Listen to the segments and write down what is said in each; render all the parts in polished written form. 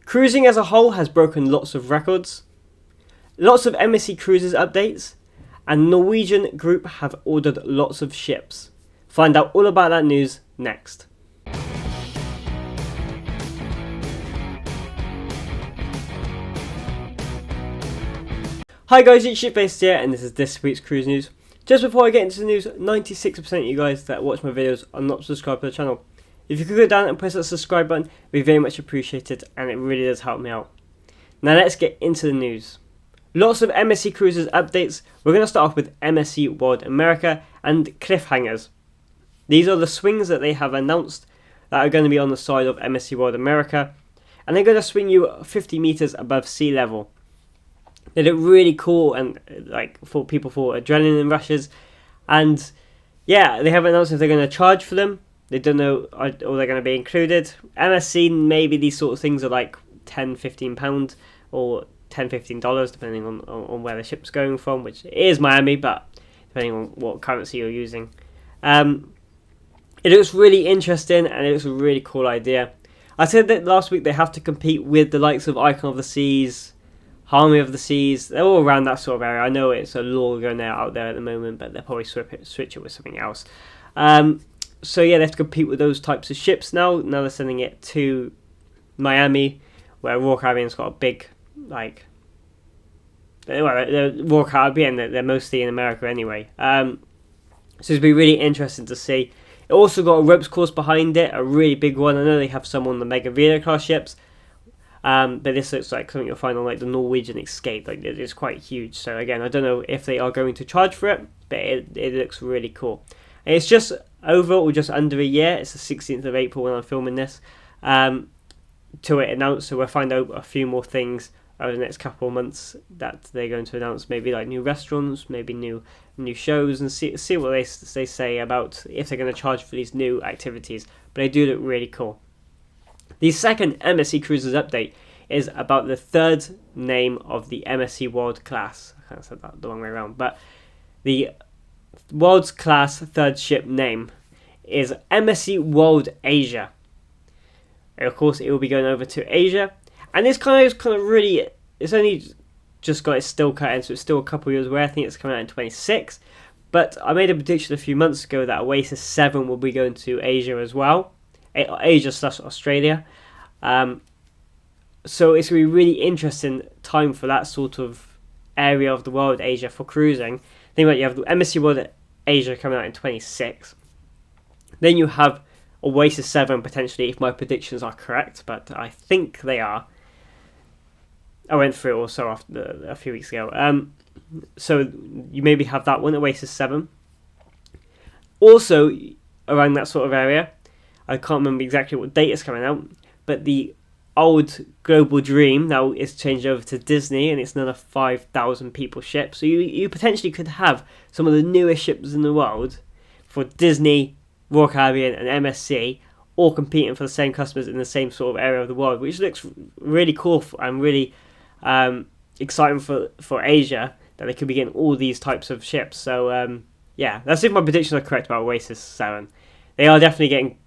Cruising as a whole has broken lots of records, lots of MSC Cruises updates, and Norwegian Group have ordered lots of ships. Find out all about that news next. Hi guys, it's Shipbased here, and this is this week's cruise news. Just before I get into the news, 96% of you guys that watch my videos are not subscribed to the channel. If you could go down and press that subscribe button, it would be very much appreciated, and it really does help me out. Now let's get into the news. Lots of MSC Cruises updates. We're going to start off with MSC World America and cliffhangers. These are the swings that they have announced that are going to be on the side of MSC World America, and they're going to swing you 50 meters above sea level. They look really cool, and like for people for adrenaline rushes. And yeah, they haven't announced if they're going to charge for them. They don't know, or they're going to be included. MSC, maybe these sort of things are like £10-15 or $10-15 depending on where the ship's going from, which is Miami, but depending on what currency you're using. It looks really interesting, and it looks a really cool idea. I said that last week they have to compete with the likes of Icon of the Seas, Harmony of the Seas. They're all around that sort of area. I know it's a law going out there at the moment, but they'll probably switch it with something else. So yeah, they have to compete with those types of ships now. Now they're sending it to Miami, where Royal Caribbean's got a big, like, well, the Royal Caribbean, they're mostly in America anyway. So it'll be really interesting to see. It also got a ropes course behind it, a really big one. I know they have some on the Mega Vela class ships. But this looks like something you'll find on like the Norwegian Escape. Like, it's quite huge. So again, I don't know if they are going to charge for it, but it looks really cool. And it's just over or just under a year. It's the 16th of April when I'm filming this. To it announced, so we'll find out a few more things over the next couple of months that they're going to announce. Maybe like new restaurants, maybe new shows, and see what they say about if they're going to charge for these new activities. But they do look really cool. The second MSC Cruises update is about the third name of the MSC World Class. I kind of said that the wrong way around, but the World Class third ship name is MSC World Asia. And of course, it will be going over to Asia, and this kind of really, it's only just got its still cut in, so it's still a couple of years away. I think it's coming out in 26. But I made a prediction a few months ago that Oasis 7 will be going to Asia as well. Asia/Australia. So it's going to be a really interesting time for that sort of area of the world, Asia, for cruising. Think about it, you have the MSC World Asia coming out in 26. Then you have Oasis 7 potentially, if my predictions are correct, but I think they are. I went through it also a few weeks ago. So you maybe have that one, Oasis 7. Also, around that sort of area, I can't remember exactly what date it's coming out, but the old Global Dream now is changed over to Disney, and it's another 5,000 people ship. So you potentially could have some of the newest ships in the world for Disney, Royal Caribbean, and MSC, all competing for the same customers in the same sort of area of the world, which looks really cool and really exciting for Asia, that they could be getting all these types of ships. So yeah, that's if my predictions are correct about Oasis 7. They are definitely getting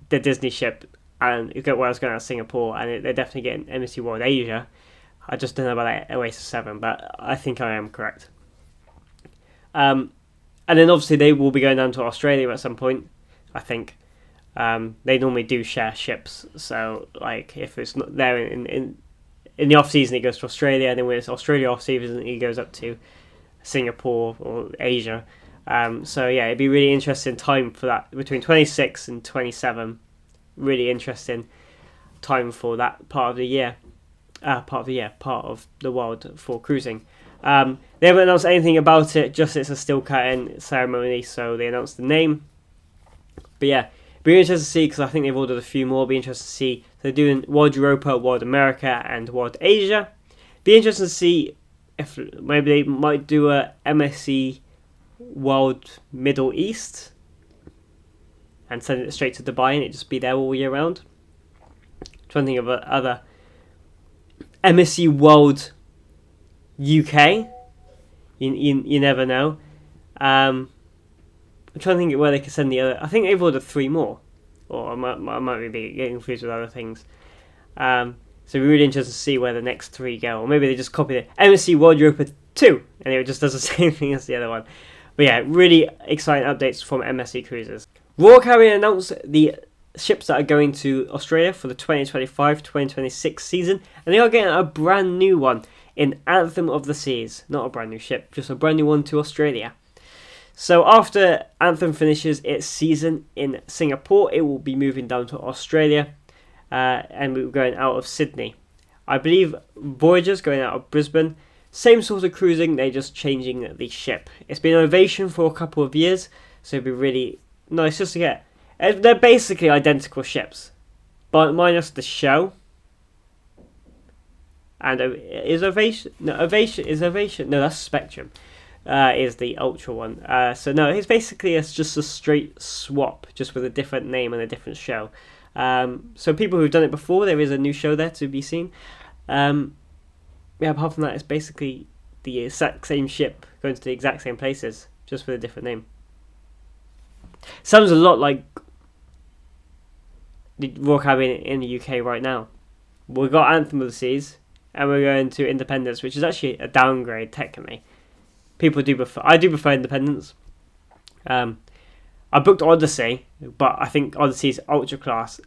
the Disney ship, and you get where I was going out of Singapore, and they're definitely getting MSC World Asia. I just don't know about that Oasis 7, but I think I am correct. And then obviously they will be going down to Australia at some point, I think. They normally do share ships, so like if it's not there in the off season, it goes to Australia, and then when it's Australia off season, it goes up to Singapore or Asia. So yeah, it'd be really interesting time for that between 26 and 27. Really interesting time for that part of the year, part of the world for cruising. They haven't announced anything about it, just it's a still cut-in ceremony, so they announced the name. But yeah, be interesting to see, because I think they've ordered a few more. Be interesting to see. They're doing World Europa, World America, and World Asia. Be interesting to see if maybe they might do a MSC World Middle East and send it straight to Dubai, and it just be there all year round. Trying to think of other MSC World UK. You never know. I'm trying to think of where they could send the other. I think they've ordered 3 more, or I might be getting confused with other things. So we're really interested to see where the next 3 go, or maybe they just copy the MSC World Europa 2, and it just does the same thing as the other one. But yeah, really exciting updates from MSC Cruises. Royal Caribbean announced the ships that are going to Australia for the 2025-2026 season, and they are getting a brand new one in Anthem of the Seas. Not a brand new ship, just a brand new one to Australia. So after Anthem finishes its season in Singapore, it will be moving down to Australia, and we're going out of Sydney. I believe Voyager's going out of Brisbane. Same sort of cruising, they're just changing the ship. It's been an ovation for a couple of years, so it'd be really nice just to get... They're basically identical ships, but minus the show. And is Ovation? No, Ovation is Ovation. No, that's Spectrum. Is the Ultra one. So no, it's basically just a straight swap, just with a different name and a different show. So people who've done it before, there is a new show there to be seen. Yeah, apart from that, it's basically the exact same ship going to the exact same places, just with a different name. Sounds a lot like the Royal Caribbean in the UK right now. We've got Anthem of the Seas, and we're going to Independence, which is actually a downgrade technically. People do prefer. I do prefer Independence. I booked Odyssey, but I think Odyssey's ultra class.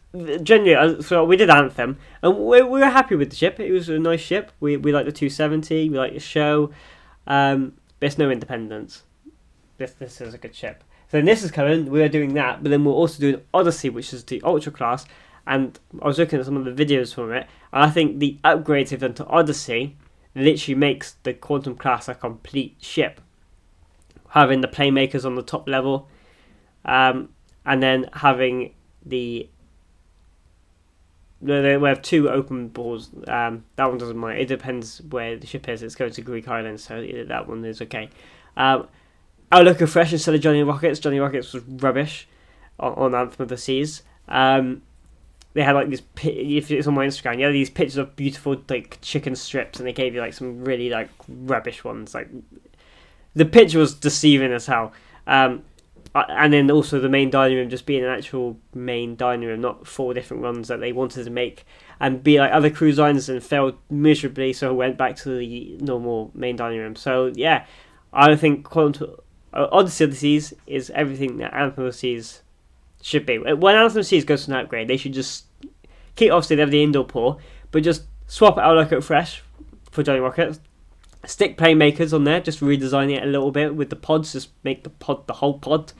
Generally, so we did Anthem, and we were happy with the ship. It was a nice ship. We like the 270. We like the show. But it's no Independence. This is a good ship. So this is coming. We are doing that, but then we're also doing Odyssey, which is the ultra class. And I was looking at some of the videos from it, and I think the upgrades they've done to Odyssey literally makes the Quantum class a complete ship. Having the playmakers on the top level, and then having we have 2 open balls. That one doesn't mind. It depends where the ship is. It's going to Greek Islands, so that one is okay. Outlook of Fresh instead of Johnny Rockets. Johnny Rockets was rubbish on Anthem of the Seas. They had like these, if it's on my Instagram, you had these pictures of beautiful like chicken strips, and they gave you like some really like rubbish ones. Like the picture was deceiving as hell. And then also the main dining room just being an actual main dining room, not 4 different ones that they wanted to make and be like other cruise lines and failed miserably, so went back to the normal main dining room. So yeah, I think Odyssey of the Seas is everything that Anthem of the Seas should be. When Anthem of the Seas goes to an upgrade, they should just keep, obviously they have the indoor pool, but just swap out Outlook at Fresh for Johnny Rockets. Stick playmakers on there, just redesign it a little bit with the pods, just make the whole pod.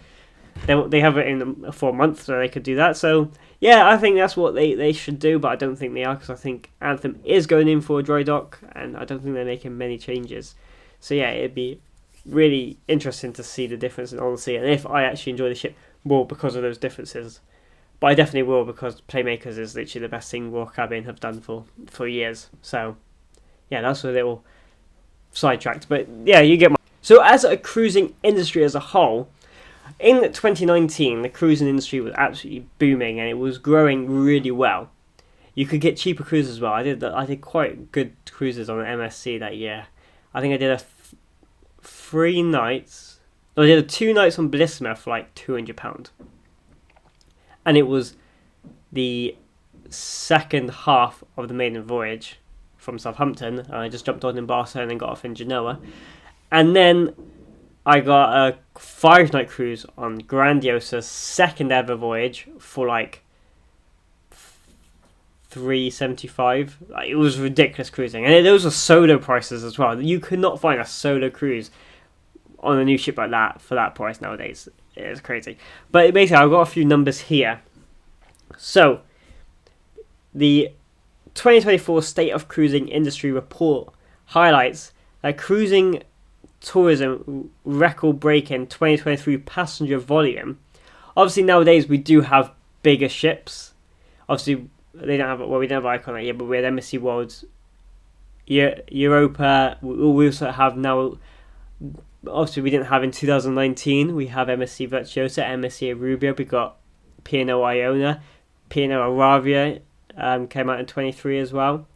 They have it in for a month, so they could do that. So yeah, I think that's what they should do, but I don't think they are, because I think Anthem is going in for a dry dock, and I don't think they're making many changes. So yeah, it'd be really interesting to see the difference in Odyssey, and if I actually enjoy the ship more because of those differences. But I definitely will, because Playmakers is literally the best thing Royal Caribbean have done for years. So yeah, that's a little sidetracked, but yeah, you get my... So as a cruising industry as a whole, in 2019 the cruising industry was absolutely booming, and it was growing really well. You could get cheaper cruises as well. I did quite good cruises on MSC that year. I think I did 3 nights. I did 2 nights on Blisma for like £200, and it was the second half of the maiden voyage from Southampton. And I just jumped on in Barcelona and got off in Genoa, and then I got a 5-night cruise on Grandiosa's second ever voyage for like $375. Like, it was ridiculous cruising, and those were solo prices as well. You could not find a solo cruise on a new ship like that for that price nowadays. It's crazy. But basically, I've got a few numbers here. So the 2024 State of Cruising Industry Report highlights that cruising tourism record-breaking 2023 passenger volume. Obviously, nowadays we do have bigger ships. Obviously, we don't have Icon that year, but we had MSC Worlds, Europa. We also have now. Obviously, we didn't have in 2019. We have MSC Virtuosa, MSC Arubia. We got P&O Iona, P&O Aravia came out in 23 as well.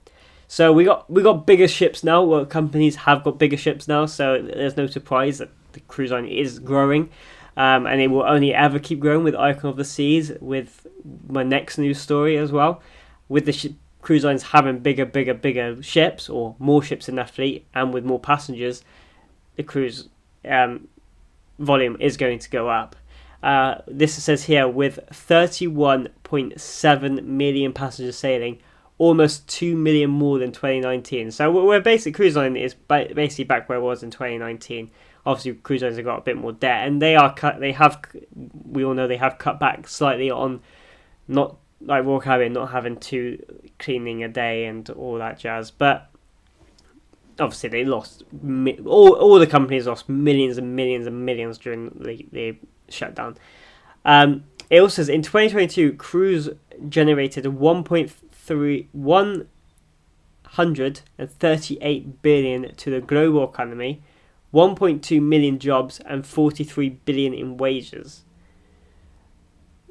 So we got bigger ships now. Well, companies have got bigger ships now, so there's no surprise that the cruise line is growing, and it will only ever keep growing with Icon of the Seas. With my next news story as well, with the cruise lines having bigger ships or more ships in their fleet and with more passengers, the cruise volume is going to go up. This says here with 31.7 million passengers sailing, almost 2 million more than 2019. So we're basically, cruise line is basically back where it was in 2019. Obviously, cruise lines have got a bit more debt, and we all know they have cut back slightly on not like Royal Caribbean not having 2 cleaning a day and all that jazz. But obviously, they lost all the companies lost millions and millions and millions during the shutdown. It also says in 2022, cruise generated 138 billion to the global economy, 1.2 million jobs, and 43 billion in wages.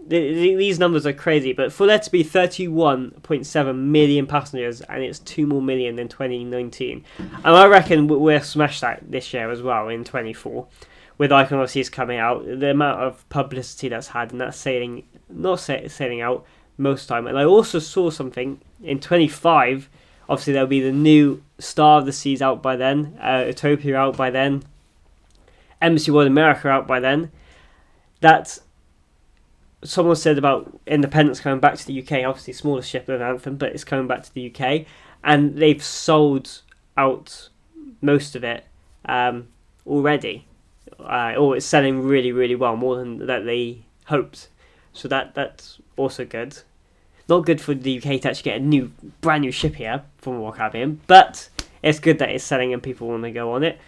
These numbers are crazy, but for there to be 31.7 million passengers, and it's 2 more million than 2019, and I reckon we'll smash that this year as well in 24. With Icon Overseas coming out, the amount of publicity that's had, and that's sailing out most time. And I also saw something in 25. Obviously, there'll be the new Star of the Seas out by then, Utopia out by then, MSC World America out by then. That someone said about Independence coming back to the UK. Obviously, smaller ship than Anthem, but it's coming back to the UK, and they've sold out most of it already. Or it's selling really, really well, more than that they hoped. So that's also good. Not good for the UK to actually get a brand new ship here from Royal Caribbean, but it's good that it's selling and people want to go on it.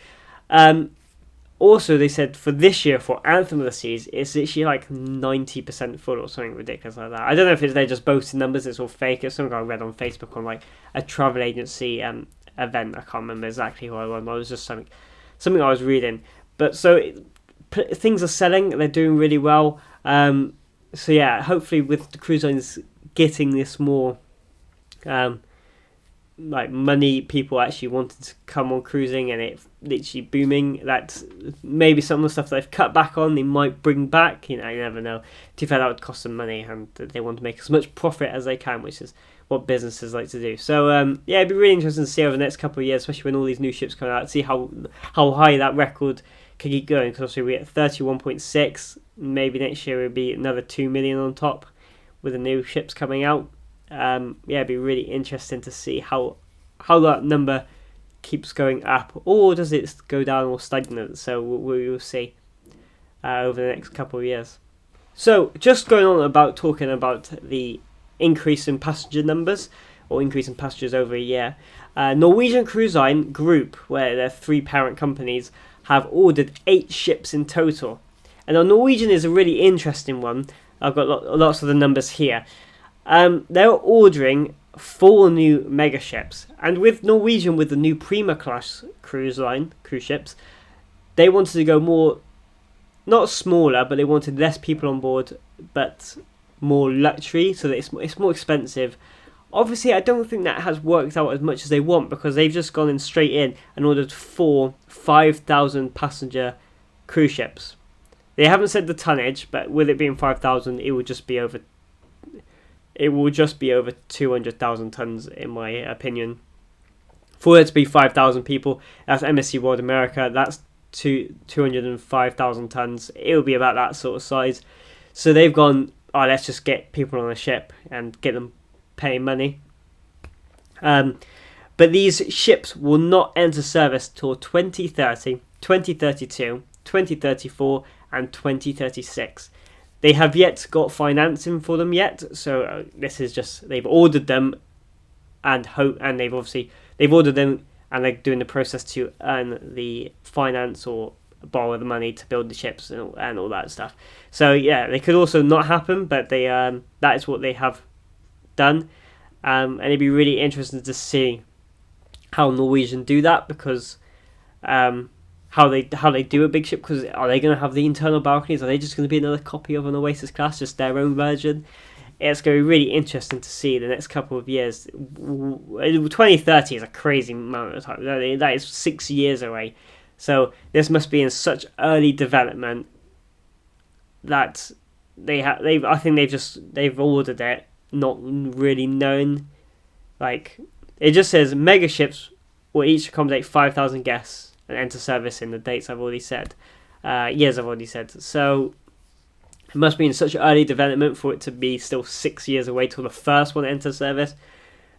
Also, they said for this year, for Anthem of the Seas, it's literally like 90% full or something ridiculous like that. I don't know if they're just boasting numbers, it's all fake. It's something I read on Facebook on like a travel agency event. I can't remember exactly who I was. It was just something I was reading. But so things are selling, they're doing really well. So yeah, hopefully with the cruise lines getting this more like money, people actually wanting to come on cruising, and it literally booming, that maybe some of the stuff that they've cut back on they might bring back. You never know. To be fair, that would cost them money, and they want to make as much profit as they can, which is what businesses like to do. So yeah, it'd be really interesting to see over the next couple of years, especially when all these new ships come out, see how high that record can keep going, because obviously we're at 31.6. Maybe next year will be another 2 million on top with the new ships coming out. Yeah, it'd be really interesting to see how that number keeps going up, or does it go down or stagnant. So we will see over the next couple of years. So just going on about talking about the increase in passenger numbers, or increase in passengers over a year. Norwegian Cruise Line Group, where their 3 parent companies, have ordered 8 ships in total. And now Norwegian is a really interesting one. I've got lots of the numbers here. They're ordering 4 new mega ships. And with Norwegian, with the new Prima class cruise ships, they wanted to go more, not smaller, but they wanted less people on board, but more luxury, so that it's more expensive. Obviously, I don't think that has worked out as much as they want, because they've just gone in straight in and ordered 4 5,000 passenger cruise ships. They haven't said the tonnage, but with it being 5,000, it will just be over 200,000 tons, in my opinion. For it to be 5,000 people, that's MSC World America, that's 205,000 tons. It will be about that sort of size. So they've gone, let's just get people on a ship and get them paying money. But these ships will not enter service till 2030, 2032, 2034 and 2036. They have yet got financing for them yet, so this is just, they've ordered them and they've ordered them and they're doing the process to earn the finance or borrow the money to build the ships and all that stuff. So yeah, they could also not happen, but they that is what they have done, and it'd be really interesting to see how Norwegian do that, because how they do a big ship, because are they going to have the internal balconies? Are they just going to be another copy of an Oasis class, just their own version? It's going to be really interesting to see the next couple of years. 2030 is a crazy amount of time. That is 6 years away. So this must be in such early development that I think they've ordered it, not really knowing Like, it just says mega ships will each accommodate 5,000 guests and enter service in the dates I've already said. Years I've already said. So it must be in such early development for it to be still 6 years away till the first one enters service.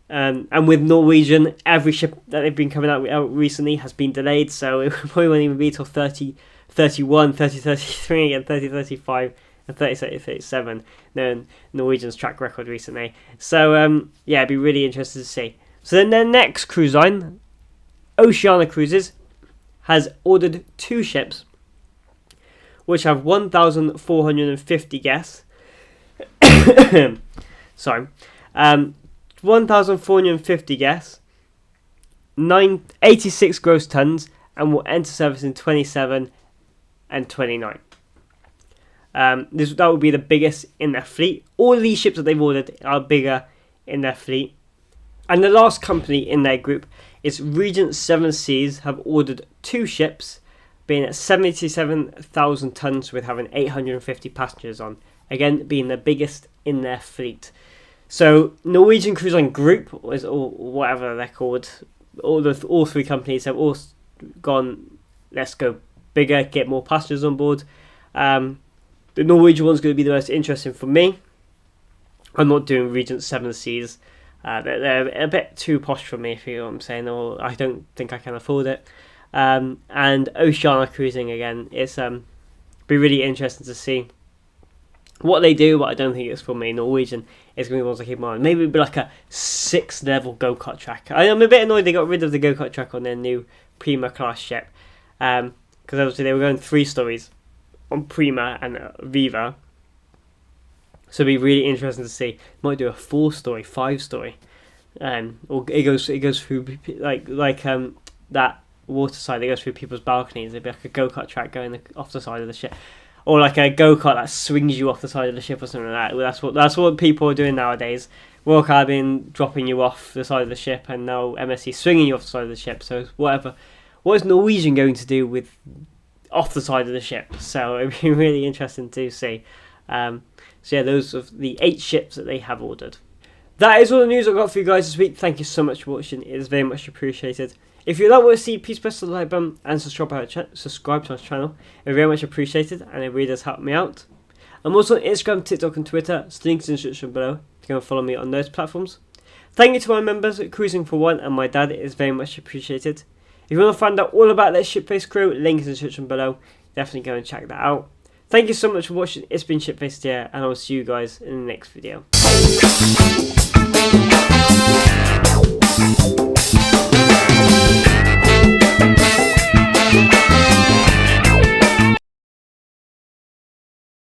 And with Norwegian, every ship that they've been coming out recently has been delayed, so it probably won't even be till 3031, 3033, and 3035, and 3037. Knowing Norwegian's track record recently. So, yeah, it'd be really interesting to see. So then their next cruise line, Oceania Cruises, has ordered 2 ships, which have 1,450 guests. Sorry. 1,450 guests, 86 gross tons, and will enter service in 27 and 29. That would be the biggest in their fleet. All these ships that they've ordered are bigger in their fleet. And the last company in their group is Regent Seven Seas, have ordered 2 ships, being at 77,000 tons with having 850 passengers on. Again, being the biggest in their fleet. So Norwegian Cruise Line Group, or whatever they're called, all 3 companies have all gone, let's go bigger, get more passengers on board. The Norwegian one's going to be the most interesting for me. I'm not doing Regent Seven Seas. They're a bit too posh for me, if you know what I'm saying, or I don't think I can afford it. And Oceania Cruising, again, it's be really interesting to see what they do, but I don't think it's for me. Norwegian is going to be one to keep in mind. Maybe it'd be like a 6th level go-kart track. I'm a bit annoyed they got rid of the go-kart track on their new Prima class ship. Because obviously they were going 3 stories on Prima and Viva. So it'd be really interesting to see. Might do a 4-story, 5-story. Or it goes through like that water side that goes through people's balconies. It'd be like a go-kart track going off the side of the ship. Or like a go-kart that swings you off the side of the ship or something like that. That's what people are doing nowadays. Royal Caribbean dropping you off the side of the ship, and now MSC swinging you off the side of the ship. So whatever. What is Norwegian going to do with off the side of the ship? So it'd be really interesting to see. So yeah, those are the 8 ships that they have ordered. That is all the news I've got for you guys this week. Thank you so much for watching. It is very much appreciated. If you like what you see, please press the like button and subscribe to our channel. It's very much appreciated, and it really does help me out. I'm also on Instagram, TikTok and Twitter, so links in the description below if you want to follow me on those platforms. Thank you to my members at Cruising for One and my dad, it is very much appreciated. If you want to find out all about their Shipface crew, link in the description below. Definitely go and check that out. Thank you so much for watching. It's been Shipface here, and I will see you guys in the next video.